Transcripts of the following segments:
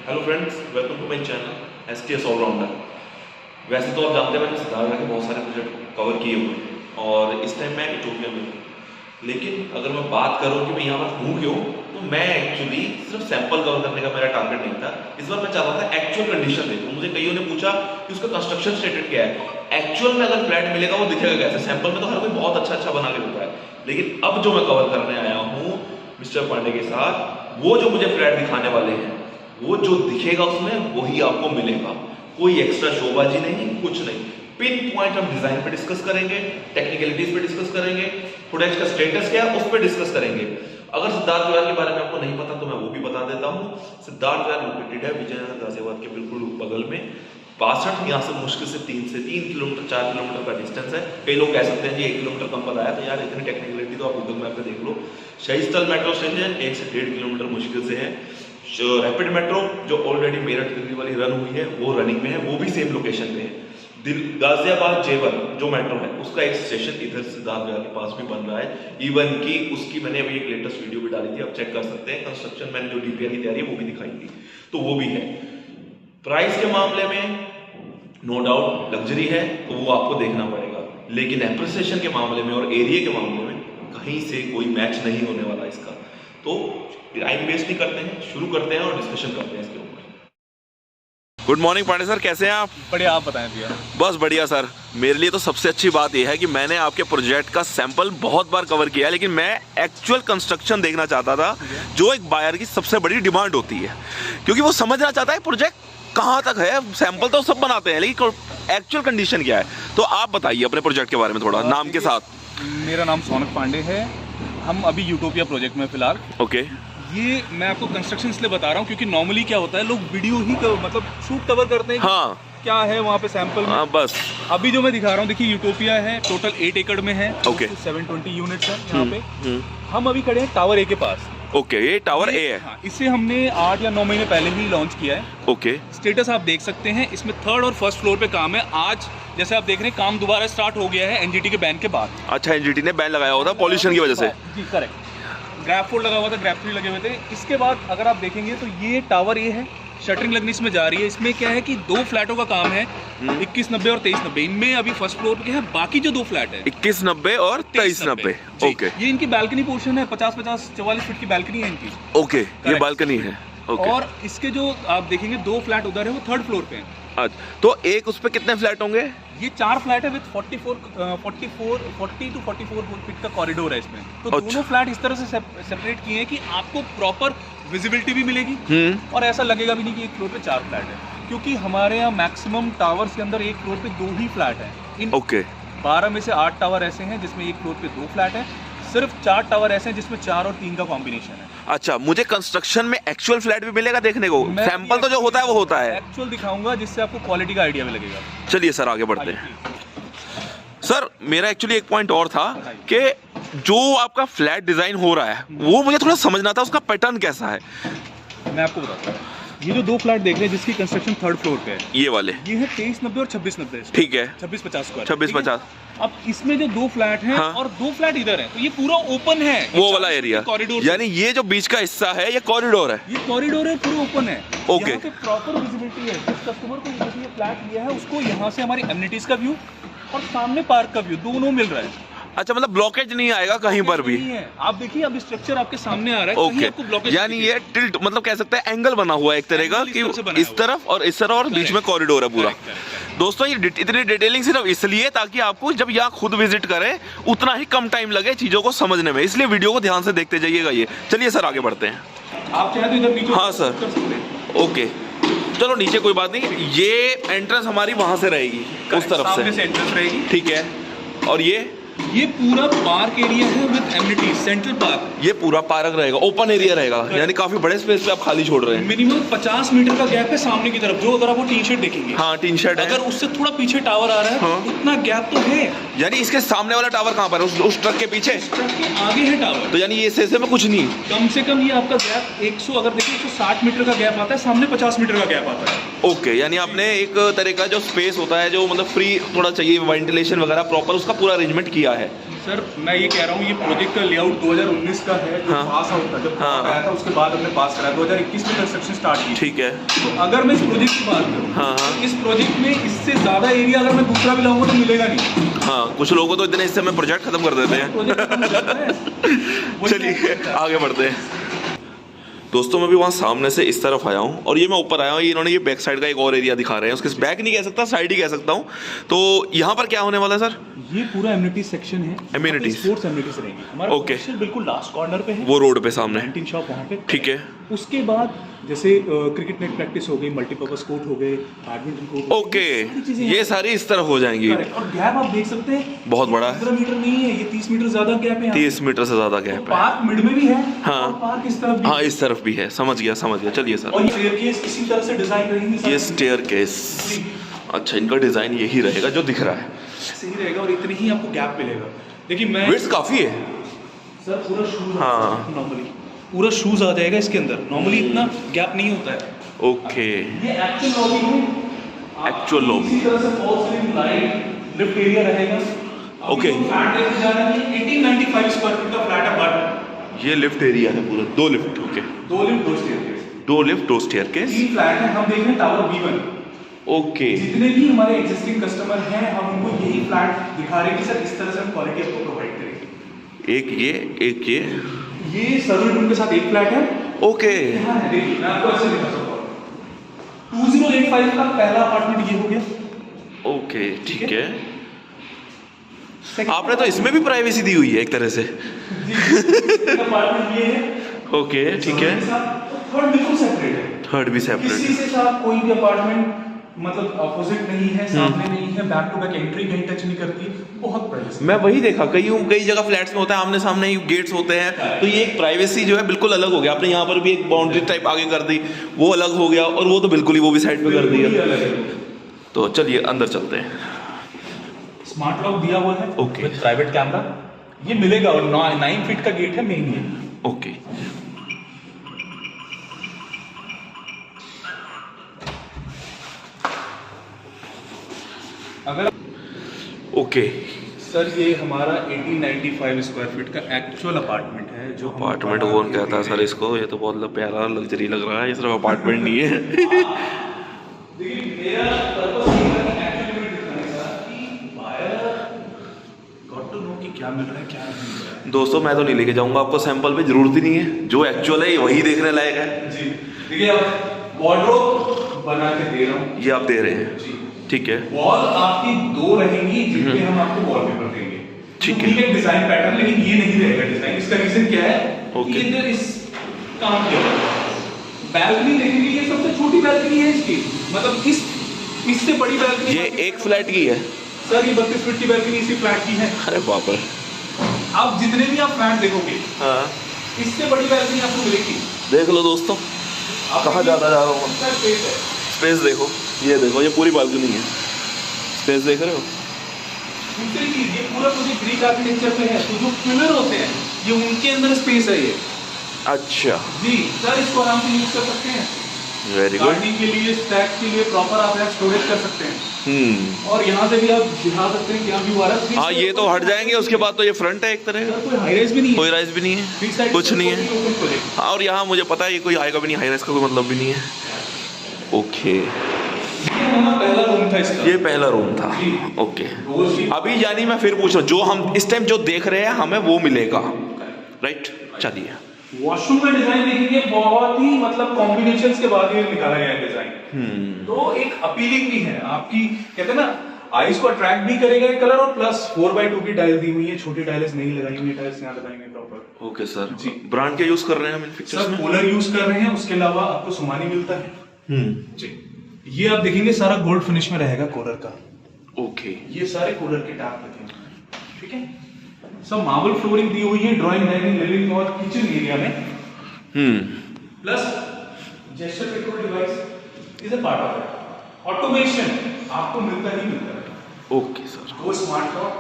Hello friends, welcome to my channel SKS allrounder. वैसे तो आप जानते हैं मैंने सिद्धार्थ के बहुत सारे प्रोजेक्ट कवर किए हुए हैं और इस टाइम मैं इथोपिया में हूँ। लेकिन अगर मैं बात करूँ कि मैं यहाँ पर हूँ क्यों, तो मैं एक्चुअली सिर्फ सैंपल कवर करने का मेरा टारगेट नहीं था। इस बार मैं चाहता था एक्चुअल कंडीशन देखूँ। मुझे कईयों ने पूछा कि उसका कंस्ट्रक्शन स्टेटस क्या है, एक्चुअल में अगर फ्लैट मिलेगा वो दिखेगा कैसे। सैंपल में तो हर कोई बहुत अच्छा बना के देता है, लेकिन अब जो मैं कवर करने आया हूँ मिस्टर पांडे के साथ, वो जो मुझे फ्लैट दिखाने वाले हैं, वो जो दिखेगा उसमें वही आपको मिलेगा। कोई एक्स्ट्रा शोबाजी नहीं, कुछ नहीं। पिन पॉइंट हम डिजाइन पे डिस्कस करेंगे, टेक्निकलिटीज पे डिस्कस करेंगे, प्रोडक्ट का स्टेटस क्या है उस पे डिस्कस करेंगे। अगर सिद्धार्थ विहार के बारे में आपको नहीं पता तो मैं वो भी बता देता हूँ। सिद्धार्थ विहार लोकेटेड है विजयनगर गाजियाबाद के बिल्कुल बगल में। 62 यहाँ से मुश्किल से 3 किलोमीटर 4 किलोमीटर का डिस्टेंस है। कई लोग कह सकते हैं जी 1 किलोमीटर कम बताया, तो यार इतनी टेक्निकलिटी तो आप गूगल मैप पे देख लो। शहीद स्थल मेट्रो स्टेशन 1 से 1.5 किलोमीटर मुश्किल से है। रैपिड मेट्रो जो ऑलरेडी मेरठ दिल्ली वाली रन हुई है वो रनिंग में है, वो भी सेम लोकेशन पे है। गाजियाबाद जेवर जो मेट्रो है उसका एक स्टेशन इधर सिद्धार्थ विहार के पास भी बन रहा है। इवन की उसकी मैंने अभी एक लेटेस्ट वीडियो भी डाली थी, आप चेक कर सकते हैं। कंस्ट्रक्शन मैंने जो DPR की तैयारी है वो भी दिखाई थी, तो वो भी है। प्राइस के मामले में नो डाउट लग्जरी है, तो वो आपको देखना पड़ेगा। लेकिन एप्रिसिएशन के मामले में और एरिया के मामले में कहीं से कोई मैच नहीं होने वाला इसका। तो टाइम वेस्ट नहीं करते हैं, शुरू करते हैं और डिस्कशन करते हैं इसके ऊपर। गुड मॉर्निंग पांडे सर, कैसे हैं आप? बढ़िया, आप बताएं भैया। बस बढ़िया सर। मेरे लिए तो सबसे अच्छी बात यह है कि मैंने आपके प्रोजेक्ट का सैंपल बहुत बार कवर किया है, लेकिन मैं एक्चुअल कंस्ट्रक्शन देखना चाहता था, जो एक बायर की सबसे बड़ी डिमांड होती है, क्योंकि वो समझना चाहता है प्रोजेक्ट कहाँ तक है। सैंपल तो सब बनाते हैं, लेकिन एक्चुअल कंडीशन क्या है। तो आप बताइए अपने प्रोजेक्ट के बारे में थोड़ा, नाम के साथ। मेरा नाम सोनक पांडे है। हम अभी यूटोपिया प्रोजेक्ट में फिलहाल। ओके। ये मैं आपको कंस्ट्रक्शन इसलिए बता रहा हूँ क्योंकि नॉर्मली क्या होता है, लोग वीडियो ही मतलब शूट कवर करते हैं। हाँ, क्या है वहाँ पे सैंपल में। हाँ, बस अभी जो मैं दिखा रहा हूँ, देखिए यूटोपिया है, टोटल 8 एकड़ में है। ओके। 720 यूनिट्स है यहाँ पे। हम अभी खड़े हैं टावर A के पास। ओके, ये टावर A है। हाँ, इसे हमने 8 या 9 महीने पहले ही लॉन्च किया है। ओके। स्टेटस आप देख सकते हैं, इसमें 3rd और 1st फ्लोर पे काम है। आज जैसे आप देख रहे हैं काम दोबारा स्टार्ट हो गया है NGT के बैन के बाद। अच्छा, NGT ने बैन लगाया हुआ था पॉल्यूशन की वजह से। जी करेक्ट। ग्रैप 4 लगा हुआ था, ग्रैप 3 लगे हुए थे। इसके बाद अगर आप देखेंगे तो ये टावर A है, शटरिंग लगनी इसमें जा रही है। इसमें क्या है कि 2 फ्लैटों का काम है, 2190 और 2390। इनमें अभी 1st फ्लोर पे है, बाकी जो 2 फ्लैट है 2190 और 2390। ओके। ये इनकी बालकनी पोर्शन है, 50-50 44 फीट की बालकनी है इनकी। ओके, ये बालकनी है। ओके। और इसके जो आप देखेंगे 2 फ्लैट उधर है, वो 3rd फ्लोर पे है। अच्छा, तो एक उस पे कितने फ्लैट होंगे? ये 4 फ्लैट है विद 40 to 44 फीट का कॉरिडोर है इसमें। तो दोनों फ्लैट इस तरह से सेपरेट किए हैं कि आपको प्रॉपर विजिबिलिटी भी मिलेगी और ऐसा लगेगा भी नहीं कि एक फ्लोर पे 4 फ्लैट है, क्योंकि हमारे यहाँ मैक्सिमम टावर्स के अंदर एक फ्लोर पे 2 ही फ्लैट है। ओके। 12 में से 8 टावर ऐसे हैं जिसमें एक फ्लोर पे 2 फ्लैट है। सिर्फ 4 टावर ऐसे हैं जिसमें 4 और 3 का कॉम्बिनेशन है। अच्छा, मुझे कंस्ट्रक्शन में एक्चुअल फ्लैट भी मिलेगा देखने को? सैंपल तो जो होता है वो होता है। एक्चुअल दिखाऊंगा जिससे आपको क्वालिटी का आइडिया भी लगेगा। चलिए सर, आगे बढ़ते हैं। सर, मेरा एक्चुअली एक पॉइंट और था कि जो आपका फ्लैट डिजाइन हो रहा है वो मुझे थोड़ा समझना था, उसका पैटर्न कैसा है। मैं आपको बताता हूँ। ये जो 2 फ्लैट देख रहे हैं जिसकी कंस्ट्रक्शन 3rd फ्लोर पे है, ये वाले, ये है 2390 और 2690। ठीक है। 2650 स्क्वायर। 2650। अब इसमें जो 2 फ्लैट हैं और 2 फ्लैट इधर हैं, तो ये पूरा ओपन है, वो वाला एरिया कॉरिडोर। यानी ये जो बीच का हिस्सा है ये कॉरिडोर है। ये कॉरिडोर है, पूरा ओपन है। ओके। यहाँ पे प्रॉपर विजिबिलिटी है। जिस कस्टमर को ये फ्लैट लिया है उसको यहाँ से हमारी एमिनिटीज का व्यू और सामने पार्क का व्यू दोनों मिल रहा है। अच्छा, मतलब ब्लॉकेज नहीं आएगा कहीं पर भी। नहीं है। आप देखिए, अब स्ट्रक्चर आपके सामने आ रहा है। ओके। आपको ब्लॉकेज यानी ये टिल्ट, मतलब कह सकते हैं एंगल बना हुआ है एक तरह का, कि इस तरफ और इस तरफ और बीच में कॉरिडोर है पूरा। दोस्तों, ये इतनी डिटेलिंग सिर्फ इसलिए ताकि आपको जब यहाँ खुद विजिट करें उतना ही कम टाइम लगे चीजों को समझने में, इसलिए वीडियो को ध्यान से देखते जाइएगा। ये चलिए सर, आगे बढ़ते हैं। आप चाहे तो इधर नीचे। हाँ सर। ओके, चलो नीचे कोई बात नहीं। ये एंट्रेंस हमारी वहां से रहेगी, उस तरफ से एंट्रेंस रहेगी। ठीक है। और ये पूरा पार्क एरिया है विद एमिनिटीज, सेंट्रल पार्क। ये पूरा पार्क रहेगा, ओपन एरिया रहेगा, यानी काफी बड़े स्पेस पे आप खाली छोड़ रहे हैं। मिनिमम 50 मीटर का गैप है सामने की तरफ, जो अगर आप वो टीन शेड देखेंगे। हाँ, टीन शेड है। अगर उससे थोड़ा पीछे टावर आ रहा है, हाँ। उतना गैप तो है। यानी इसके सामने वाला टावर कहाँ पर है? उस ट्रक के पीछे, ट्रक के आगे है टावर। तो यानी ये से में कुछ नहीं। कम से कम ये आपका गैप 100, अगर देखिए 160 मीटर का गैप आता है, सामने 50 मीटर का गैप आता है। ओके, यानी आपने एक तरह का जो स्पेस होता है, जो मतलब फ्री थोड़ा चाहिए, वेंटिलेशन वगैरह प्रॉपर, उसका पूरा अरेंजमेंट किया है। सर मैं ये कह रहा हूँ, ये प्रोजेक्ट का लेआउट 2019 का है, जो हाँ। पास आउट था, जब हाँ। आया था उसके बाद हमने पास कराया, 2021 में कंस्ट्रक्शन स्टार्ट की। ठीक है। तो अगर मैं इस प्रोजेक्ट की बात करूँ, हाँ, हाँ। तो इस प्रोजेक्ट में इससे ज़्यादा एरिया अगर मैं दूसरा भी लाऊंगा तो मिलेगा नहीं। हाँ, कुछ लोगों तो इतने हिस्से में प्रोजेक्ट खत्म कर देते हैं। प्रोजेक्ट खत्म हो जाता है। चलिए आगे बढ़ते हैं। दोस्तों मैं भी वहाँ सामने से इस तरफ आया हूँ और ये मैं ऊपर आया हूँ, इन्होंने ये बैक साइड का एक और एरिया दिखा रहे हैं, उसके बैक नहीं कह सकता, साइड ही कह सकता हूँ। तो यहाँ पर क्या होने वाला है सर? ये पूरा एम्यूनिटीज सेक्शन है। Amenities। स्पोर्ट्स एम्यूनिटीज रहेंगी। हमारा Okay। पोजीशन बिल्कुल लास्ट कॉर्नर पे है, वो रोड पे सामने। कैंटीन शॉप वहाँ पे। ठीक है। उसके बाद जैसे क्रिकेट नेट प्रैक्टिस हो गई, मल्टीपर्पज कोर्ट हो गए, बैडमिंटन कोर्ट, ओके, ये सारी इस तरफ हो जाएंगी। करेक्ट। और गैप आप देख सकते हैं, बहुत बड़ा है। 15 मीटर नहीं है, ये 30 मीटर ज्यादा गैप है। 30 मीटर से ज्यादा गैप है। पार्क मिड में भी है। हाँ। और पार्क इस तरफ भी हाँ, इस तरफ भी है। समझ गया समझ गया। चलिए सर। और ये स्टेयरकेस इसी तरह से डिजाइन रहेंगी। ये स्टेयरकेस, अच्छा इनका डिजाइन यही रहेगा जो दिख रहा है। ऐसे ही रहेगा और इतनी ही आपको गैप मिलेगा। देखिए मैं विड्थ काफी है सर पूरा शूज, हाँ। नॉर्मली पूरा शूज आ जाएगा इसके अंदर, नॉर्मली इतना गैप नहीं होता है। ओके। ये एक्चुअल लॉबी है। Actual lobby. इसी तरह से fall ceiling light lift area रहेगा। ओके। फ्लैट देखने जा रहे हैं, 1895 स्क्वायर फीट का फ्लैट है, बट ये लिफ्ट एरिया है पूरा, 2 lift. Okay, 2 lift 2 staircase, 2 lift 2 staircase. 3 flat है। हम देख रहे हैं टावर B1। ओके। जितने भी हमारे एग्जिस्टिंग कस्टमर हैं, हम उनको यही फ्लैट दिखा रहे हैं कि सर इस तरह से हम क्वालिटी आपको प्रोवाइड करेंगे। एक ये ये सर्वर रूम के साथ एक फ्लैट है। ओके। यहाँ है, देखिए मैं आपको ऐसे दिखाता हूँ। 2085 का पहला अपार्टमेंट ये हो गया। ओके ठीक है। Second आपने तो इसमें भी प्राइवेसी दी हुई है एक तरह से। अपार्टमेंट ये है। ओके ठीक है। थर्ड बिल्कुल सेपरेट है, थर्ड भी सेपरेट किसी है। से साथ कोई भी अपार्टमेंट मतलब अपोजिट नहीं है, सामने नहीं है, बैक टू बैक एंट्री कहीं टच नहीं करती, बहुत प्राइवेसी। मैं वही देखा, कई जगह फ्लैट्स में होता है आमने सामने ही गेट्स होते हैं, तो ये एक प्राइवेसी जो है बिल्कुल अलग हो गया। आपने यहाँ पर भी एक बाउंड्री टाइप आगे कर दी, वो अलग हो गया, और वो तो बिल्कुल ही वो भी साइड पे कर दिया। तो चलिए अंदर चलते हैं। स्मार्ट लॉक दिया हुआ है, ओके। विद प्राइवेट कैमरा ये मिलेगा, और 9 फीट का गेट है मेन ये। ओके। अगर ओके सर ये हमारा 1895 स्क्वायर फीट का एक्चुअल अपार्टमेंट है, जो हम अपार्टमेंट बना कौन के कहता है दे सर रहे इसको? ये तो बहुत प्यारा लग्जरी लग रहा है, ये सिर्फ अपार्टमेंट नहीं है। हैं। देखिए मेरा पर्पस ये है कि एक्चुअली मैं दिखाने का कि बायर गॉट टू नो कि क्या मिल रहा है क्या नहीं मिल रहा है। दोस्तों मैं तो नहीं लेके जाऊंगा आपको सैंपल पे, जरूरत ही नहीं है, जो एक्चुअल है वही देखने लायक है। जी देखिए अब वार्डरोब बना के दे रहा हूँ, ये आप दे रहे हैं, जी ठीक है। वॉल आपकी 2 रहेंगी जिनपे हम आपको वॉलपेपर देंगे, ठीक है। एक डिजाइन पैटर्न, लेकिन ये नहीं रहेगा डिजाइन। इसका रीजन क्या है? ओके। कि इधर इस काम किया बैल्कनी देखेंगे, ये सबसे छोटी बैल्कनी है इसकी, मतलब इससे बड़ी बैल्कनी ये एक फ्लैट की है सर, ये 32 फीट की बैल्कनी इसी फ्लैट की है। अरे बाप रे। आप जितने भी आप फ्लैट देखोगे हाँ इससे बड़ी बैल्कनी आपको मिलेगी। देख लो दोस्तों, कहाँ ज्यादा जा रहा हूँ। स्पेस है, स्पेस देखो, ये देखो, ये पूरी बालकनी है, स्पेस देख रहे हो। दूसरी चीज ये पूरा मुझे ग्रीक आर्किटेक्चर पे है, तो जो पिलर होते हैं ये उनके अंदर स्पेस है ये। अच्छा जी सर, इसको आराम से यूज कर सकते हैं, वेरी गुड। गार्डनिंग के लिए, स्टैक के लिए प्रॉपर आप यहाँ स्टोरेज कर सकते हैं। और यहाँ से भी आप दिखा सकते हैं क्या व्यू आ रहा है। हाँ ये तो हट जाएंगे, उसके बाद तो ये फ्रंट है एक तरह का, सर कोई हाई राइज भी नहीं कोई है, राइज भी नहीं Free है, side कुछ से नहीं है। open project। हाँ, और यहाँ मुझे पता है ये कोई आएगा भी नहीं, हाई राइज का कोई मतलब भी नहीं है। ओके, ये हमारा पहला रूम था इसका। ये पहला रूम था। जी। ओके, डोर भी अभी यानी मैं फिर पूछ रहा हूँ, जो हम इस टाइम जो देख रहे हैं हमें वो मिलेगा, राइट? चलिए। वॉशरूम का डिजाइन देखेंगे, बहुत ही मतलब कॉम्बिनेशंस के बाद ये निकाला गया है डिजाइन। तो एक अपीलिंग भी है आपकी, कहते हैं ना आईज को अट्रैक्ट भी करेगा ये कलर, और प्लस 4x2 की टाइल दी हुई है, छोटी टाइल्स नहीं लगाई हुई, टाइल्स यहाँ लगाई हुई प्रॉपर। ओके सर जी। ब्रांड के यूज कर रहे हैं हम इन पिक्चर्स सर में? पोलर यूज कर रहे हैं, उसके अलावा आपको सोमानी मिलता है। जी, ये आप देखेंगे सारा गोल्ड फिनिश में रहेगा कॉलर का। ओके, ये सारे कूलर के टैप लगे हैं, ठीक है। सब मार्बल फ्लोरिंग दी हुई है ड्राइंग, डाइनिंग, लिविंग और किचन एरिया में। Plus gesture control device is a part of it. Automation आपको मिलता ही मिलता है। Okay sir. वो स्मार्ट लॉक,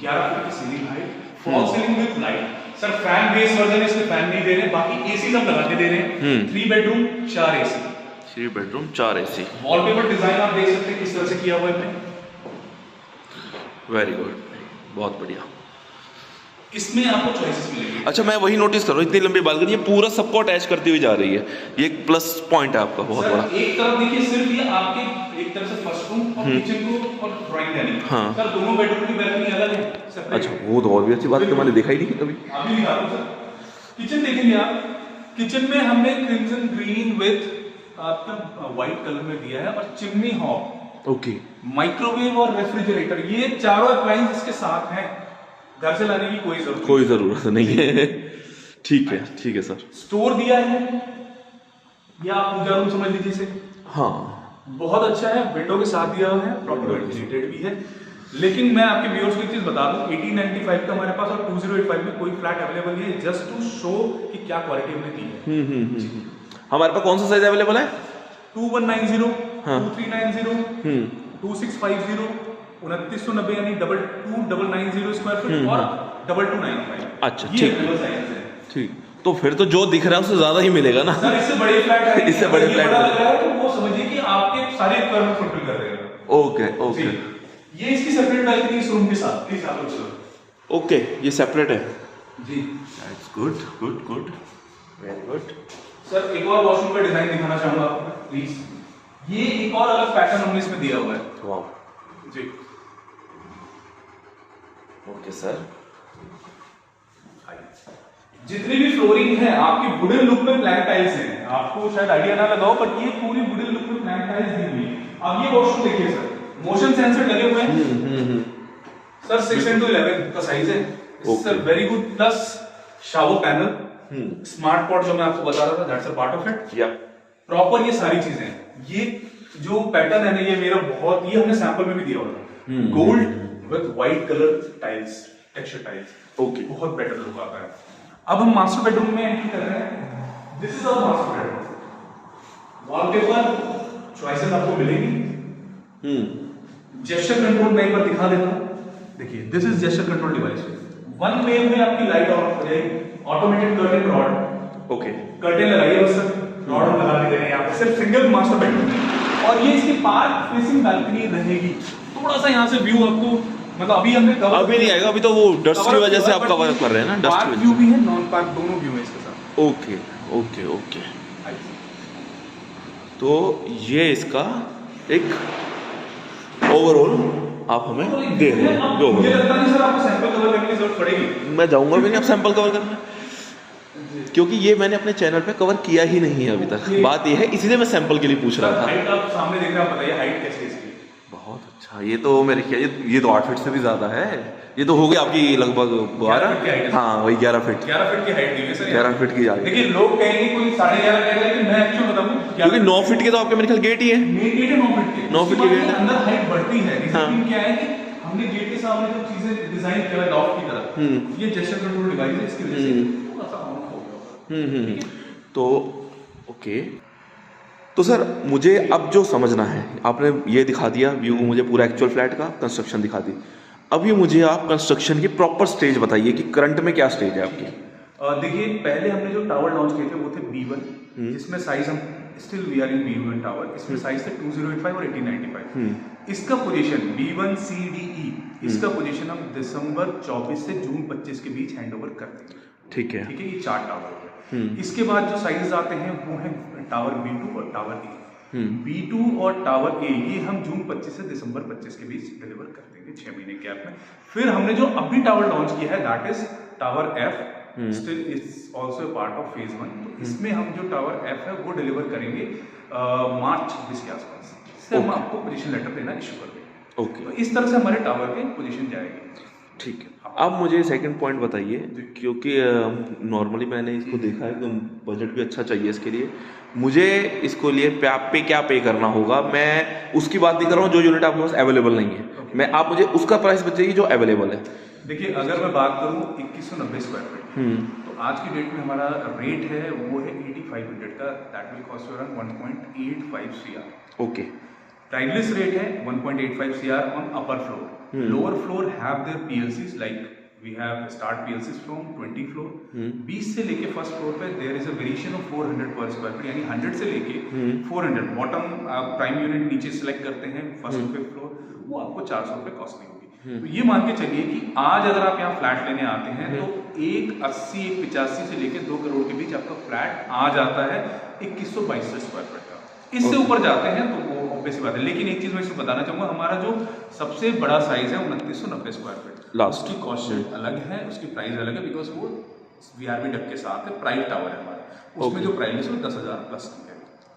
11 फीट की ceiling height, fall ceiling with light. Sir fan base version है, इसमें फैन नहीं दे रहे, बाकी एसी सब लगा के दे रहे हैं। 3 bedroom 4 AC, 3 bedroom 4 AC. Wallpaper design आप देख सकते हैं किस तरह से किया हुआ है। वेरी गुड, बहुत बढ़िया। इसमें आपको चॉइसेस मिलेंगे। अच्छा, मैं वही नोटिस कर रहा हूँ, इतनी लंबी बालकनी ये पूरा सबको अटैच करती हुई जा रही है, ये एक प्लस पॉइंट है आपका बहुत बड़ा। एक तरफ देखिए सिर्फ ये आपके एक तरफ से फर्स्ट रूम और किचन को और ड्राइंग डाइनिंग, हाँ सर दोनों बेडरूम की बैल्कनी अलग है। अच्छा, वो तो और भी अच्छी बात है, मैंने देखा ही नहीं कभी। अभी दिखा दूं सर, किचन देखेंगे आप, किचन में हमने क्रिम्सन ग्रीन विद आपका व्हाइट कलर में दिया है और चिमनी हॉब, ओके, माइक्रोवेव और रेफ्रिजरेटर, ये चारों अप्लायंस इसके साथ हैं, घर से लाने की कोई जरूरत नहीं है। ठीक है सर। स्टोर दिया है, या आप पूजा रूम समझ लीजिए इसे। हाँ, बहुत अच्छा है, विंडो के साथ दिया हुआ है, प्रॉपर वेंटिलेटेड भी है। लेकिन मैं आपके व्यूअर्स को एक चीज बता दूं, 1895 का हमारे पास और 2085 में कोई फ्लैट अवेलेबल नहीं है, जस्ट टू शो कि क्या क्वालिटी हमने दी है। हमारे पास कौन सा साइज अवेलेबल है? 2190, हाँ। 2390, 2650, 2990 यानी 2290 स्क्वायर फीट और 2295। अच्छा, ये अवेलेबल साइज है। ठीक, तो फिर तो जो दिख रहा है उससे ज्यादा ही मिलेगा ना सर, इससे बड़े फ्लैट है, इससे बड़े फ्लैट लग रहा है तो वो समझिए कि आपके सारे रिक्वायरमेंट फुलफिल कर रहे हैं। ओके। ये इसकी सेपरेट बालकनी इस रूम के साथ, प्लीज आप लोग। ओके, ये सेपरेट है जी, that's good, very good. Sir एक और वॉशरूम का डिजाइन दिखाना चाहूंगा आपको प्लीज। ये एक और अलग पैटर्न हमने इसमें दिया हुआ है। वाओ जी, ओके सर। जितनी भी फ्लोरिंग है आपकी वुडन लुक में ब्लैक टाइल्स हैं, आपको शायद आइडिया ना लगाओ बट ये पूरी वुडन लुक में ब्लैक टाइल्स दी हुई है। अब ये वॉशरूम देखिए सर, मोशन सेंसर लगे हुए हैं सर, 6x11 का साइज है sir, very good, plus shower panel, smart pot जो मैं आपको बता रहा था, that's a part of it. या प्रॉपर ये सारी चीजें, ये जो पैटर्न है ना, ये मेरा बहुत, ये हमने सैंपल में भी दिया हुआ था, gold with white colour tiles, texture tiles, okay, बहुत बेटर लुक आता है। अब हम मास्टर बेडरूम में एंट्री कर रहे हैं। This is our master bedroom. Wallpaper choices आपको मिलेंगी। जेस्चर कंट्रोल मैं एक बार दिखा देता हूं, देखिए this is gesture control device. One wave में आपकी लाइट ऑफ हो जाएगी, automated curtain rod, okay, curtain लगाइए बस सर, रॉड हम लगा देंगे यहाँ पे, सिर्फ सिंगल मास्टर बेडरूम है। और ये इसकी पार्क फेसिंग बालकनी रहेगी। थोड़ा सा यहाँ से व्यू आपको, मतलब अभी हमने कवर, अभी नहीं आएगा, अभी तो वो डस्ट की वजह से आप कवर कर रहे हैं ना, डस्ट पार्क व्यू भी है, नॉन पार्क दोनों व्यू है इसके साथ। ओके। तो ये इसका एक ओवरऑल आप हमें दे रहे हैं। जो मुझे लगता नहीं सर आपको सैंपल कवर करने की जरूरत पड़ेगी। मैं जाऊंगा भी नहीं अब सैंपल कवर करने, क्योंकि ये मैंने अपने चैनल पे कवर किया ही नहीं है अभी तक। बात ये है, इसीलिए मैं सैंपल के लिए पूछ रहा था। हाइट आप सामने देख रहे हैं, आप बताइए हाइट कैसी है इसकी? बहुत अच्छा, ये तो मेरे ख्याल ये तो 8 फीट से भी ज्यादा है, ये तो हो गई आपकी लगभग 12, हाँ वही 11 फीट। 11 फीट की हाइट दी है सर, 11 फीट की हाइट। देखिए लोग कहेंगे कोई 11.5 कहेगा, लेकिन मैं एक्चुअली बताऊं क्योंकि 9 फीट के तो आपके मेरे ख्याल गेट ही है, मेन गेट है 9 फीट के, 9 फीट के गेट है, अंदर हाइट बढ़ती है। हाँ। रीजन क्या है कि हमने गेट के सामने जो चीजें डिजाइन किया है लॉफ्ट की तरह, ये जेस्चर कंट्रोल डिवाइस है, इसकी वजह से थोड़ा सा ऑन हो गया। तो ओके, तो सर मुझे अब जो समझना है, आपने ये दिखा दिया व्यू, मुझे पूरा एक्चुअल फ्लैट का कंस्ट्रक्शन दिखा दी। अभी मुझे आप कंस्ट्रक्शन की प्रॉपर स्टेज बताइए कि करंट में क्या स्टेज है आपकी। देखिए पहले हमने जो टावर लॉन्च किए थे वो थे B1, जिसमें साइज हम still we are in B1 tower, इसमें साइज थे 2085 और 1895। इसका पोजीशन B1CDE, इसका पोजीशन हम दिसंबर 24 से जून 25 के बीच हैंडओवर कर देंगे। ठीक है, ये 4 टावर है। इसके बाद जो साइजेस आते हैं वो है टावर B2 और टावर A। B2 और टावर A ये हम जून 25 से दिसंबर 25 के बीच डिलीवर कर देंगे, 6 महीने गैप में। फिर हमने जो अभी टावर लॉन्च किया है that is tower F, still is also part of phase 1। तो इसमें हम जो टावर F है वो डिलीवर करेंगे मार्च 26 के आसपास। इससे हम आपको पोजीशन लेटर देना इशू कर देंगे। ओके, तो इस तरह से हमारे टावर के पोजीशन जाएगी। ठीक है, अब मुझे सेकंड पॉइंट बताइए, क्योंकि नॉर्मली मैंने इसको देखा है कि बजट भी अच्छा चाहिए इसके लिए, मुझे इसको लिए पे क्या पे करना होगा। मैं उसकी बात नहीं कर रहा हूँ जो यूनिट आपके पास अवेलेबल नहीं है, मैं आप मुझे उसका प्राइस बताइए जो अवेलेबल है। देखिए अगर मैं बात करूँ 2190 स्क्वायर फीट, तो आज की डेट में हमारा रेट है वो है 8500 का, that will cost you around 1.85 CR। Okay, price rate है 1.85 CR on upper floor. Lower floor have there PLCs, like we have start PLCs from 20 floor. 20 से लेके फर्स्ट फ्लोर पे there is a variation of 400 per square feet, यानी 100 से लेके 400। Bottom prime unit नीचे select करते हैं फर्स्ट पे फ्लोर, वो आपको 400 रुपये कॉस्टली होगी। तो ये मान के चलिए कि आज अगर आप यहाँ फ्लैट लेने आते हैं तो 180, 185 से लेके 2 करोड़ के बीच आपका फ्लैट आ जाता है 2122 स्क्वायर फीट का। इससे ऊपर जाते हैं तो वो ऑब्वियस बात है। लेकिन एक चीज मैं इसमें बताना चाहूंगा, हमारा जो सबसे बड़ा साइज है 2990 स्क्वायर फीट, उसकी कॉस्ट अलग है, उसकी प्राइस अलग है, बिकॉज वो VRB डक के साथ है, प्राइवेट टावर है हमारा, उसमें जो प्राइस है वो 10,000 प्लस की है।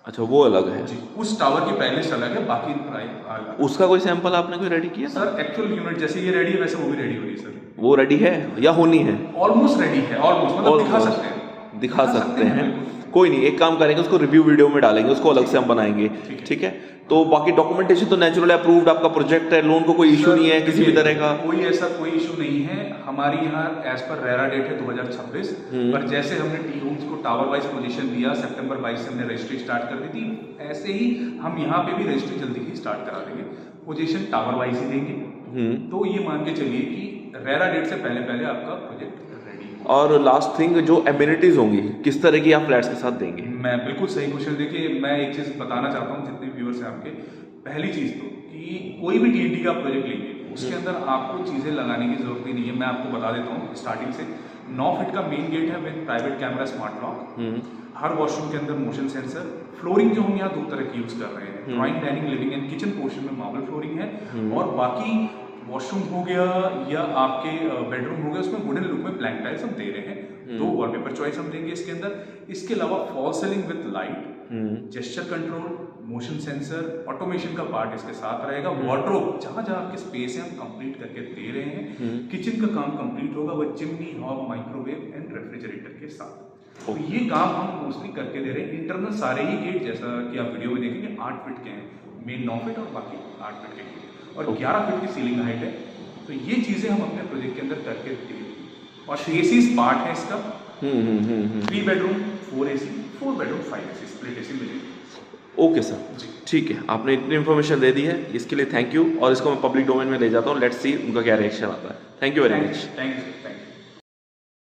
अच्छा, वो अलग है जी, उस टावर की प्राइस लिस्ट अलग है, बाकी प्राइस अलग। उसका कोई सैंपल आपने कोई रेडी किया सर? एक्चुअल यूनिट जैसे ये रेडी है वैसे वो भी रेडी हो रही है सर। वो रेडी है या होनी है? ऑलमोस्ट रेडी है, ऑलमोस्ट, मतलब दिखा सकते हैं, दिखा सकते हैं। कोई नहीं, एक काम करेंगे, उसको रिव्यू वीडियो में डालेंगे, उसको अलग से हम बनाएंगे, ठीक है? तो बाकी डॉक्यूमेंटेशन तो नेचुरली अप्रूव्ड, आपका प्रोजेक्ट है, लोन को कोई इशू नहीं है किसी भी तरह का? कोई ऐसा कोई इशू नहीं है हमारी यहाँ, एज पर रेरा डेट है 2026, पर जैसे हमने टी होम्स को टावर वाइज पोजीशन दिया, सितंबर 22 से हमने रजिस्ट्री स्टार्ट कर दी थी, ऐसे ही हम यहाँ पे भी रजिस्ट्री जल्दी ही स्टार्ट करा देंगे, पोजीशन टावर वाइज ही देंगे। तो ये मान के चलिए कि रेरा डेट से पहले पहले आपका प्रोजेक्ट रेडी। और लास्ट थिंग, जो एमिनिटीज होंगी किस तरह की आप फ्लैट्स के साथ देंगे? मैं बिल्कुल सही क्वेश्चन, देखिए मैं एक चीज बताना चाहता हूँ जितने व्यूअर्स हैं आपके, पहली चीज तो कि कोई भी TNT का प्रोजेक्ट लीजिए उसके अंदर आपको चीजें लगाने की जरूरत ही नहीं है। मैं आपको बता देता हूँ स्टार्टिंग से, 9 फीट का मेन गेट है with private camera smart lock, her washroom के अंदर मोशन सेंसर, फ्लोरिंग जो हम यहाँ 2 तरह की यूज कर रहे हैं, drawing, dining, living and kitchen portion में मार्बल फ्लोरिंग है, और बाकी वॉशरूम हो गया या आपके बेडरूम हो गया उसमें वुडन लुक में ब्लैंक टाइल्स हम दे रहे हैं, 2 वॉलपेपर चॉइस हम देंगे इसके अंदर। इसके अलावा fall ceiling with light, gesture control, motion sensor, automation का पार्ट इसके साथ रहेगा, वार्डरोब जहां जहां आपके स्पेस है हम कंप्लीट करके दे रहे हैं, किचन का काम कंप्लीट होगा वो chimney, hob, microwave and refrigerator के साथ। तो ये काम हम मोस्टली करके दे रहे हैं। इंटरनल सारे ही गेट जैसा कि आप वीडियो में देखेंगे 8 फीट के हैं, मेन 9 फीट और बाकी 8 फीट के गेट, और 11 फीट की सीलिंग हाइट है। तो ये चीजें हम अपने प्रोजेक्ट के अंदर करके देते हैं। और AC पार्ट है इसका, 3 bedroom 4 AC, 4 bedroom 5 AC, split AC मिलेगी। ओके सर, ठीक है, आपने इतनी इन्फॉर्मेशन दे दी है, इसके लिए थैंक यू। और इसको मैं पब्लिक डोमेन में ले जाता हूँ, लेट्स सी उनका क्या रिएक्शन आता है। Thank you very much. Thank you.